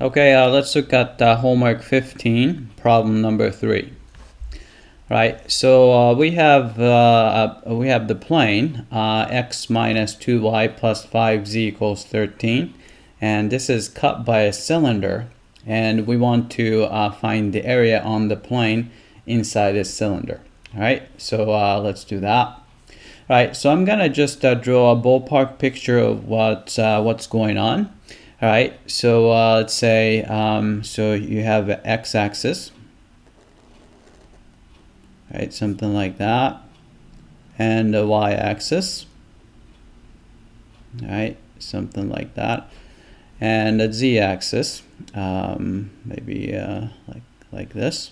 Okay, let's look at homework 15, problem number 3. Right, so we have the plane x minus 2y plus 5z equals 13, and this is cut by a cylinder, and we want to find the area on the plane inside this cylinder. All right, so let's do that. Right, so I'm gonna just draw a ballpark picture of what's going on. All right, so let's say so you have an x-axis, right, something like that, and a y-axis, right, something like that, and a z-axis, maybe like this.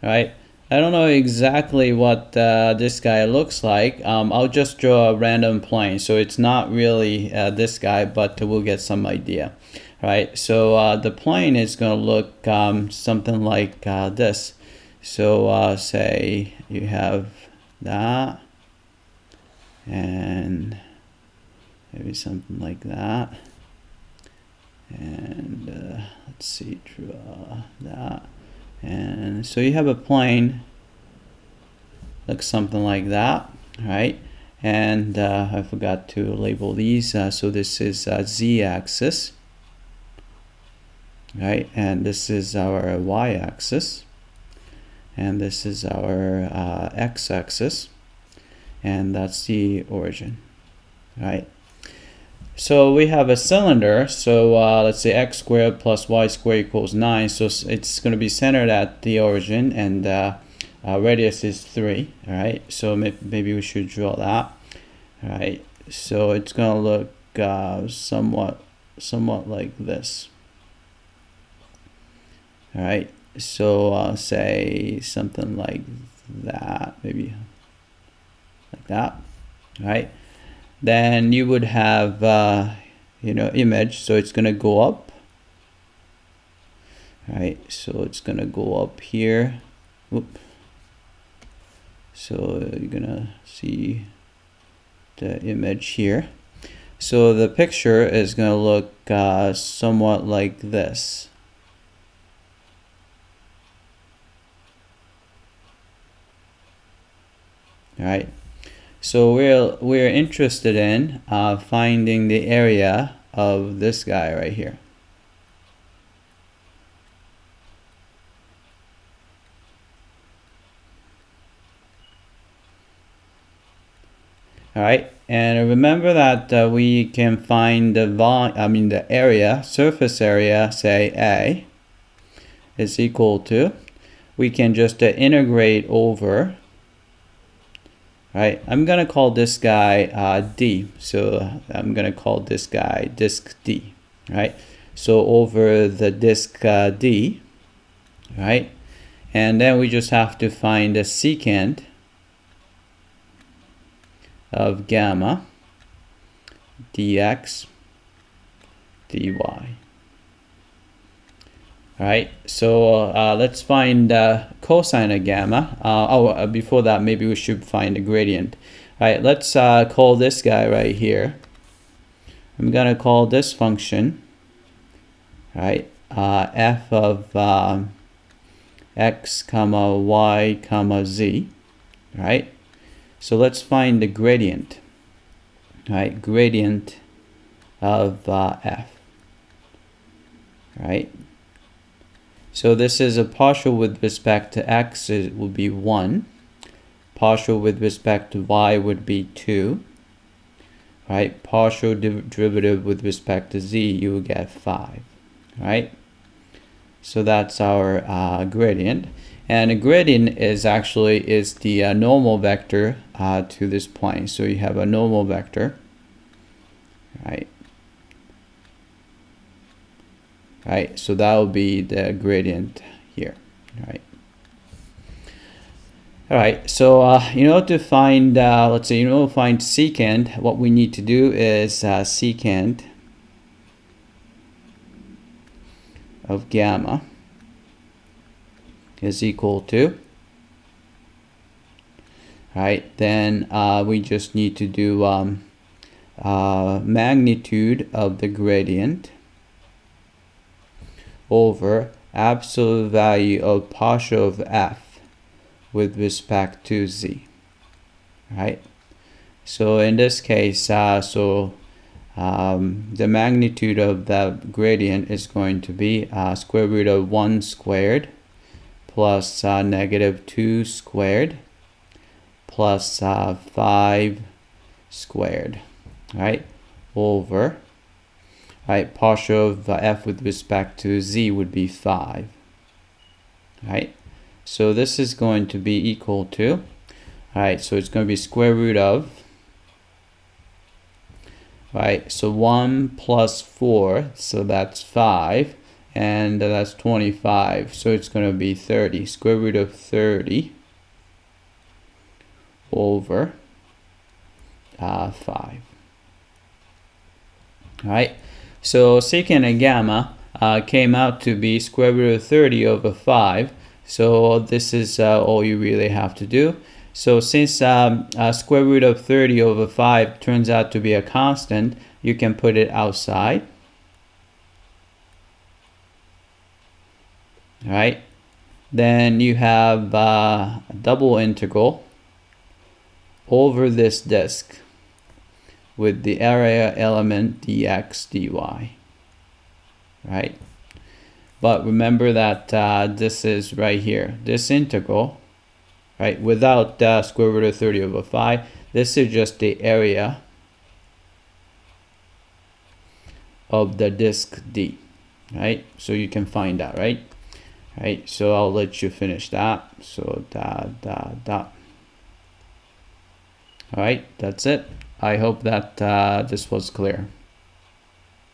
All right. I don't know exactly what this guy looks like. I'll just draw a random plane, so it's not really this guy, but we'll get some idea. Right, so the plane is going to look something like this. So say you have that, and maybe something like that, and let's see, draw that. And so you have a plane, looks something like that, right? And I forgot to label these. So this is z-axis, right? And this is our y-axis, and this is our x-axis, and that's the origin, right? So we have a cylinder, so let's say x squared plus y squared equals 9, so it's going to be centered at the origin, and radius is 3, all right? So maybe we should draw that, all right? So it's going to look somewhat like this, all right? So say something like that, maybe like that, all right? Then you would have image, so it's gonna go up, right? So it's gonna go up here. Whoop. So you're gonna see the image here. So the picture is gonna look somewhat like this. All right. So we're interested in finding the area of this guy right here. All right, and remember that we can find the area, surface area, say A, is equal to. We can just integrate over. Right, I'm gonna call this guy D, so I'm gonna call this guy disk D, right? So over the disk D, right? And then we just have to find the secant of gamma dx dy. Alright, so let's find cosine of gamma. Before that, maybe we should find the gradient. Alright, let's call this guy right here. I'm going to call this function, right, f of x comma y comma z, right? So let's find the gradient, right, gradient of f, right? So this is a partial with respect to x, it will be 1. Partial with respect to y would be 2. Right? Partial derivative with respect to z, you will get 5. Right? So that's our gradient. And a gradient is the normal vector to this plane. So you have a normal vector. Right? Right, so that will be the gradient here, right? All right, so in order to find, let's say, find secant, what we need to do is secant of gamma is equal to, right? Then we just need to do magnitude of the gradient over absolute value of partial of f with respect to z, right? So in this case, the magnitude of the gradient is going to be square root of 1 squared plus negative 2 squared plus 5 squared, right, over, right, partial of f with respect to z would be 5, right? So this is going to be equal to, right, so it's going to be square root of, right, so 1 plus 4, so that's 5, and that's 25, so it's going to be 30, square root of 30 over 5. Right, so secant and gamma came out to be square root of 30 over 5, so this is all you really have to do. So since square root of 30 over 5 turns out to be a constant, you can put it outside. Right, then you have a double integral over this disk with the area element dx dy, right? But remember that this is right here, this integral, right, without square root of 30 over 5, this is just the area of the disk D, right? So you can find that, right? Right, so I'll let you finish that. So All right, that's it. I hope that this was clear.